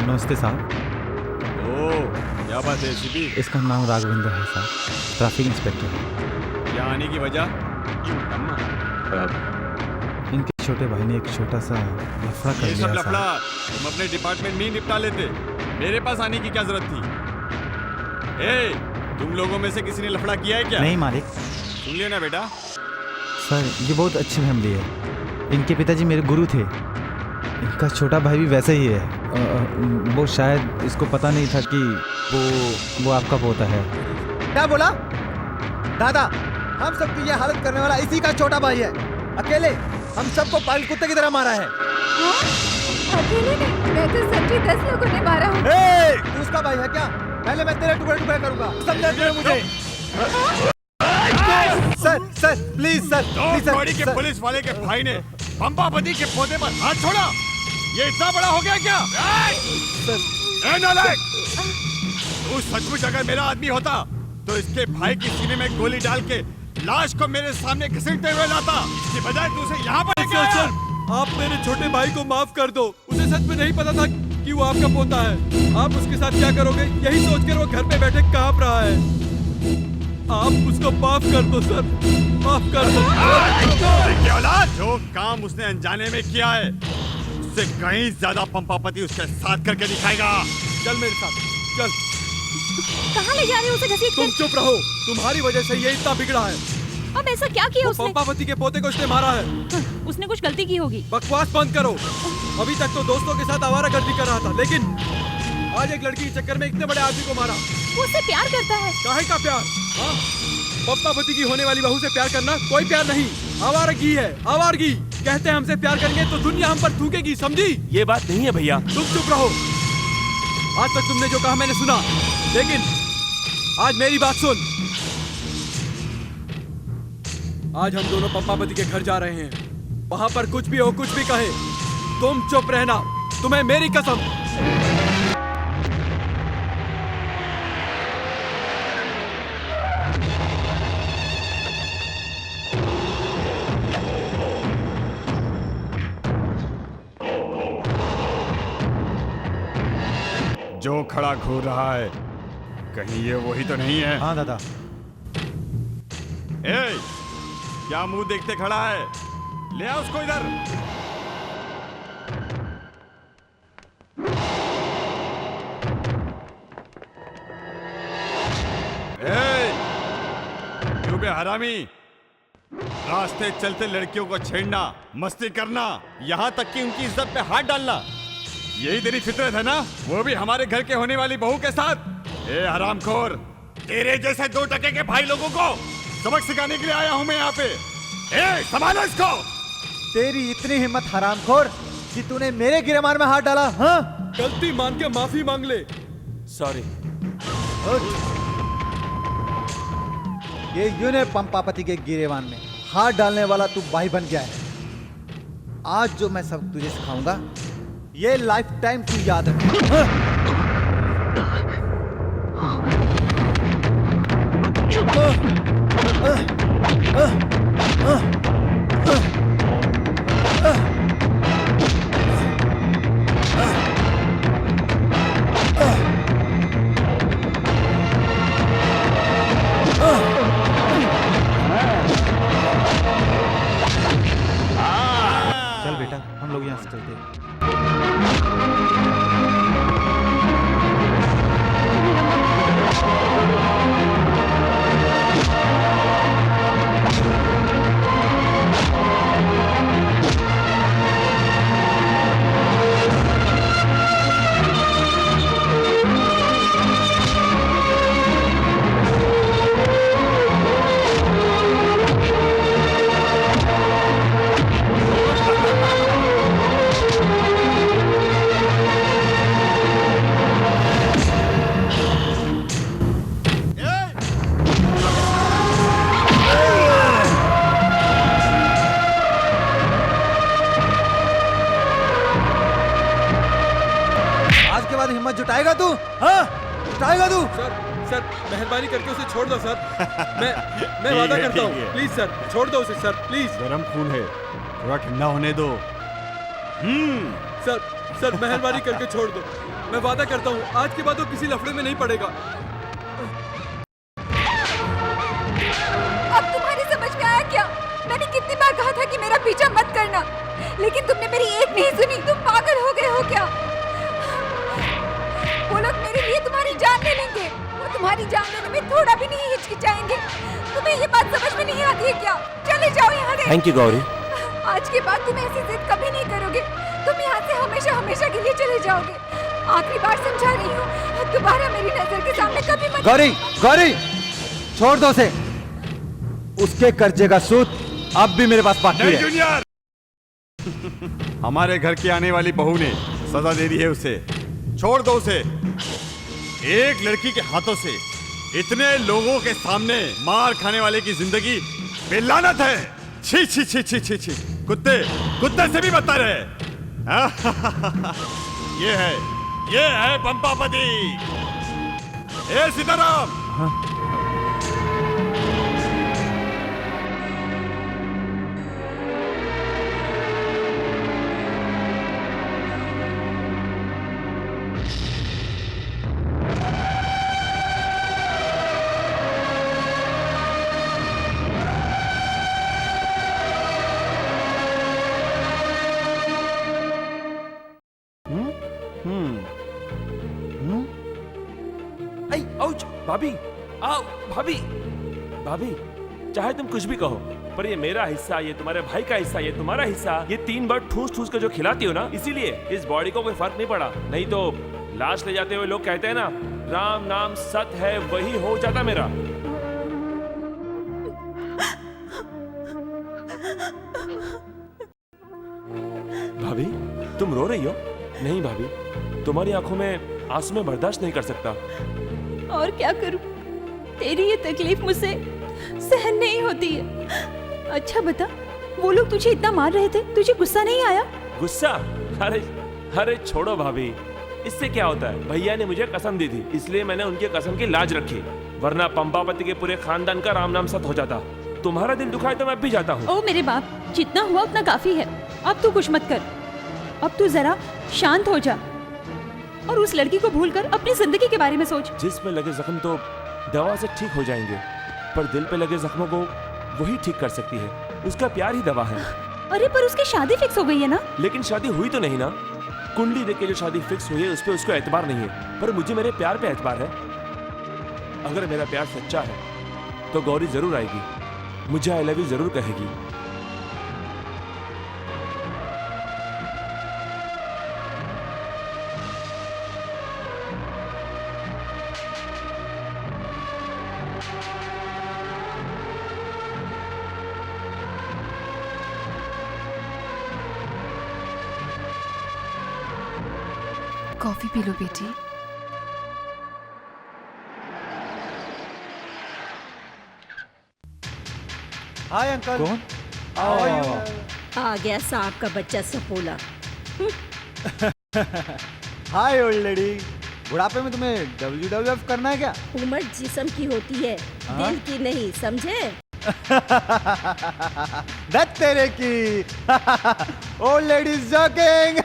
नमस्ते साहब। ओह, क्या बात है एसीपी? इसका नाम राघवेंद्र है साहब, ट्रैफिक इंस्पेक्टर है। यहाँ आने की वजह? इनके छोटे भाई ने एक छोटा सा लफड़ा कर ये लिया सब लफड़ा साहब। तुम अपने डिपार्टमेंट में ही निपटा लेते, मेरे पास आने की क्या जरूरत थी? ए, तुम लोगों में से किसी ने लफड़ा किया है क्या? नहीं मालिक। सुन लिया ना बेटा? सर ये बहुत अच्छी फैमिली है, इनके पिताजी मेरे गुरु थे, इनका छोटा भाई भी वैसा ही है। वो शायद इसको पता नहीं था कि वो आपका पोता है। क्या बोला दादा? हम सबकी ये हालत करने वाला इसी का छोटा भाई है। अकेले हम सबको पागल कुत्ते की तरह मारा है। हाँ? अकेले ने? मैं तो सच्ची 10 लोगों ने मारा हूँ। तू उसका भाई है क्या? पहले मैं तेरे टुकड़े टुकड़े करूंगा, समझा तुमने मुझे? Sir sir please sir, please sir, body के सर। पुलिस वाले के भाई ने पंपापति के पौधे पर हाथ छोड़ा, ये इतना बड़ा हो गया क्या? ए नालायक! तू सचमुच अगर मेरा आदमी होता तो इसके भाई की सीने में गोली डाल के लाश को मेरे सामने घसीटते हुए लाता, इसकी बजाय तू उसे यहाँ पर लेके आया। आप मेरे छोटे भाई को माफ कर दो, उसे सच में नहीं पता था कि वो आपका पोता है। आप उसके साथ क्या करोगे यही सोचकर वो घर पे बैठे कांप रहा है। आप उसको माफ कर दो सर, माफ कर दो। क्या औलाद, जो काम उसने अनजाने में किया है उससे कहीं ज्यादा पंपापति उसके साथ करके दिखाएगा। चल मेरे साथ चल। कहाँ ले जा रहे हो उसे घसीट तुम कर? चुप रहो, तुम्हारी वजह से ये इतना बिगड़ा है। अब ऐसा क्या किया उसने? पंपापति के पोते को उसने मारा है। उसने कुछ गलती की होगी। बकवास बंद करो। अभी तक तो दोस्तों के साथ आवारागर्दी कर रहा था, लेकिन आज एक लड़की के चक्कर में इतने बड़े आदमी को मारा। वो उससे प्यार करता है। काहे का प्यार? हाँ? पंपापति की होने वाली बहू से प्यार करना कोई प्यार नहीं, आवारगी है, आवारगी। कहते हैं हमसे प्यार करेंगे तो दुनिया हम पर थूकेगी, समझी? ये बात नहीं है भैया। तुम चुप रहो। आज तक तुमने जो कहा मैंने सुना, लेकिन आज मेरी बात सुन। आज हम दोनों पंपापति के घर जा रहे हैं। वहां पर कुछ भी हो, कुछ भी कहे, तुम चुप रहना, तुम्हें मेरी कसम। जो खड़ा घूर रहा है कहीं ये वही तो नहीं है? हाँ दादा। ए, क्या मुंह देखते खड़ा है? ले आ उसको इधर। ए, क्यों बे हरामी, रास्ते चलते लड़कियों को छेड़ना, मस्ती करना, यहाँ तक कि उनकी इज्जत पे हाथ डालना, यही तेरी फितरत है ना? वो भी हमारे घर के होने वाली बहू के साथ। ए हरामखोर, तेरे जैसे 2 टके के भाई लोगों को सबक सिखाने के लिए आया हूं मैं यहाँ पे। ए, संभालो इसको। तेरी इतनी हिम्मत हरामखोर कि तूने मेरे गिरमार में हाथ डाला? हाँ? गलती मान के माफी मांग ले। सॉरी। ये यूं ने पंपापति के गिरेवान में हाथ डालने वाला तू भाई बन गया है। आज जो मैं सब तुझे सिखाऊंगा ये लाइफ टाइम तू याद रख। चल बेटा हम लोग यहाँ से चलते हैं। हिम्मत जुटाएगा तू? हाँ जुटाएगा तू? सर सर मेहरबानी करके उसे छोड़ दो सर। मैं वादा करता हूँ, प्लीज सर छोड़ दो उसे सर, प्लीज। गरम खून है, थोड़ा ठंडा होने दो। सर सर मेहरबानी करके छोड़ दो। मैं वादा करता हूँ आज के बाद वो किसी लफड़े में नहीं पड़ेगा। अब तुम्हारी समझ में आया क्या? मैंने कितनी बार कहा था कि मेरा पीछा मत करना, लेकिन तुमने मेरी एक नहीं सुनी। तुम पागल हो गए हो क्या? वो लोग मेरे लिए तुम्हारी जान ले लेंगे। वो तुम्हारी जान लेने में थोड़ा भी नहीं हिचकिचाएंगे। तुम्हें ये बात समझ में नहीं आती है क्या? चले जाओ यहाँ से। Thank you Gauri. आज के बाद तुम ऐसी जिद कभी नहीं करोगे। तुम यहाँ से हमेशा हमेशा के लिए चले जाओगे। आखिरी बार समझा रही हूँ, दोबारा मेरी नजर के सामने कभी मत। गौरी, गौरी, छोड़ दो उसे। उसके कर्जे का सूद अब भी मेरे पास बाकी नहीं है। जूनियर, हमारे घर की आने वाली बहू ने सजा दे दी है उसे। छोड़ दो उसे। एक लड़की के हाथों से इतने लोगों के सामने मार खाने वाले की जिंदगी बेलानत है। छी छी छी छी छी छी। कुत्ते कुत्ते से भी बदतर है। ये है पंपापति। ए सीताराम, आई आउच भाभी, आओ भाभी। भाभी चाहे तुम कुछ भी कहो, पर ये मेरा हिस्सा, ये तुम्हारे भाई का हिस्सा, ये तुम्हारा हिस्सा, ये 3 बार ठूस ठूस कर जो खिलाती हो ना, इसीलिए इस बॉडी को कोई फर्क नहीं पड़ा। नहीं तो लाश ले जाते हुए लोग कहते हैं ना, राम नाम सत है, वही हो जाता मेरा। भाभी तुम रो रही हो? नहीं भाभी, तुम्हारी आंखों में आंसू में बर्दाश्त नहीं कर सकता। और क्या करूं? तेरी ये तकलीफ मुझसे सहन नहीं होती है। अच्छा बता, वो लोग तुझे इतना मार रहे थे, तुझे गुस्सा नहीं आया? गुस्सा? अरे अरे छोड़ो भाभी, इससे क्या होता है? भैया ने मुझे कसम दी थी, इसलिए मैंने उनकी कसम की लाज रखी, वरना पंपापति के पूरे खानदान का राम नाम सत हो जाता। तुम्हारा दिल दुखाए तो मैं भी जाता हूँ। ओ मेरे बाप, जितना हुआ उतना काफी है। अब तू कुछ मत कर। अब तू जरा शांत हो जा और उस लड़की को भूलकर अपनी जिंदगी के बारे में सोच। जिसमें लगे जख्म तो दवा से ठीक हो जाएंगे, पर दिल पे लगे जख्मों को वही ठीक कर सकती है। उसका प्यार ही दवा है। अरे पर उसकी शादी फिक्स हो गई है ना? लेकिन शादी हुई तो नहीं ना। कुंडली देख के जो शादी फिक्स हुई है उस पे उसको एतबार नहीं है, पर मुझे मेरे प्यार पे एतबार है। अगर मेरा प्यार सच्चा है तो गौरी जरूर आएगी, मुझे आई लव यू जरूर कहेगी। कॉफी पी लो बेटी। Hi uncle. कौन? आ गया सांप का बच्चा सपोला। हाय ओल्ड लेडी। बुढ़ापे में तुम्हें WWF करना है क्या? उम्र जिस्म की होती है, दिल की नहीं, समझे? दत्त तेरे की। Old ladies joking.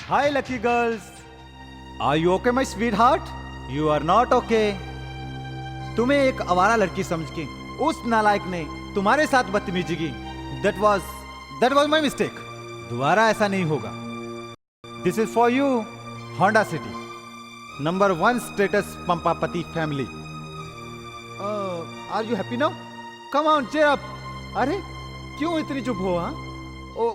Hi lucky girls. Are you okay my sweetheart? You are not okay. तुम्हें एक आवारा लड़की समझ के उस नालायक ने तुम्हारे साथ बदतमीजी की। That was my mistake. दोबारा ऐसा नहीं होगा। This is for you, Honda City, number 1 status पंपापति family. Are you happy now? Come on cheer up. अरे क्यों इतनी चुप हो? हाँ, ओ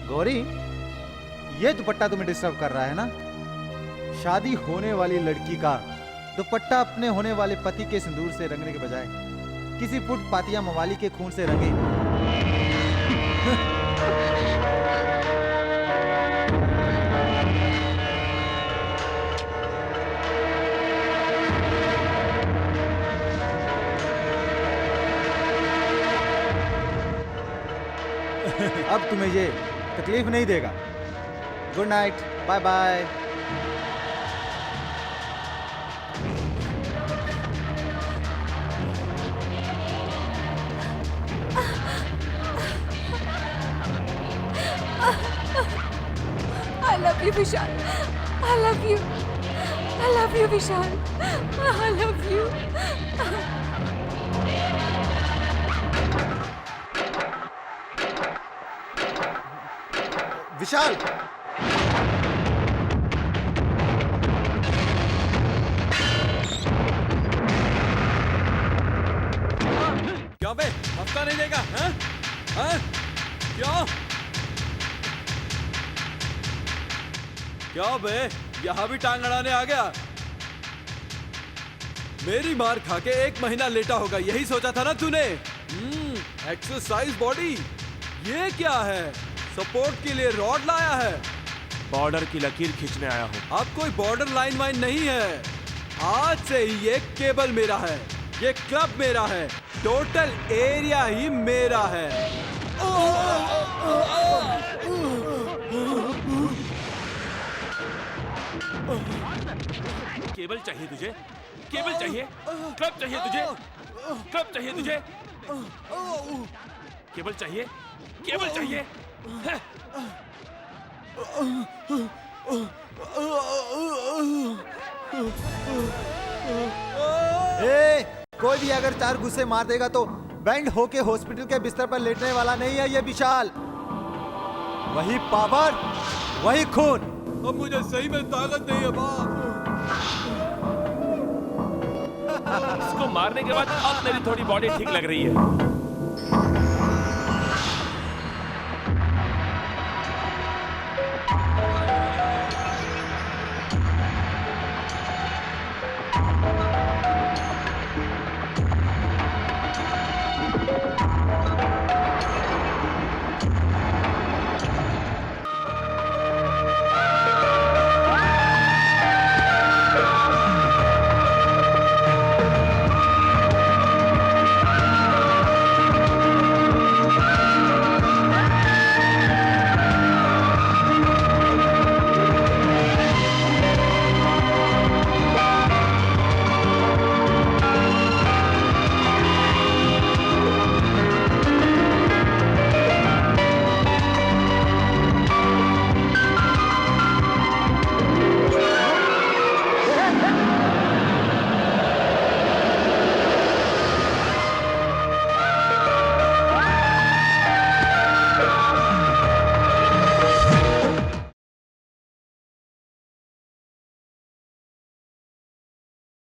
गौरी, ये दुपट्टा तुम्हें डिस्टर्ब कर रहा है ना? शादी होने वाली लड़की का दुपट्टा अपने होने वाले पति के सिंदूर से रंगने के बजाय किसी फुटपातिया मवाली के खून से रंगे। अब तुम्हें ये तकलीफ नहीं देगा। Good night, bye bye. you, Vishal. I love you. I love you, Vishal. I love you. विशाल क्या बे हफ्ता नहीं देगा? हैं? हैं? क्या बे यहाँ भी टांग अड़ाने आ गया? मेरी मार खा के 1 महीना लेटा होगा, यही सोचा था ना तूने? एक्सरसाइज बॉडी, ये क्या है? सपोर्ट के लिए रॉड लाया है? बॉर्डर की लकीर खींचने आया हूँ। अब कोई बॉर्डर लाइन वाइन नहीं है। आज से ही ये केबल मेरा है, ये क्लब मेरा है, टोटल एरिया ही मेरा है। केबल चाहिए तुझे? केबल चाहिए? क्लब चाहिए तुझे? क्लब चाहिए तुझे? केबल चाहिए? केबल चाहिए? हैं? कोई भी अगर 4 गुस्से मार देगा तो बैंड होके हॉस्पिटल के बिस्तर पर लेटने वाला नहीं है ये विशाल। वही पावर, वही खून। अब मुझे सही में ताकत नहीं है बाप। इसको मारने के बाद अब मेरी थोड़ी बॉडी ठीक लग रही है।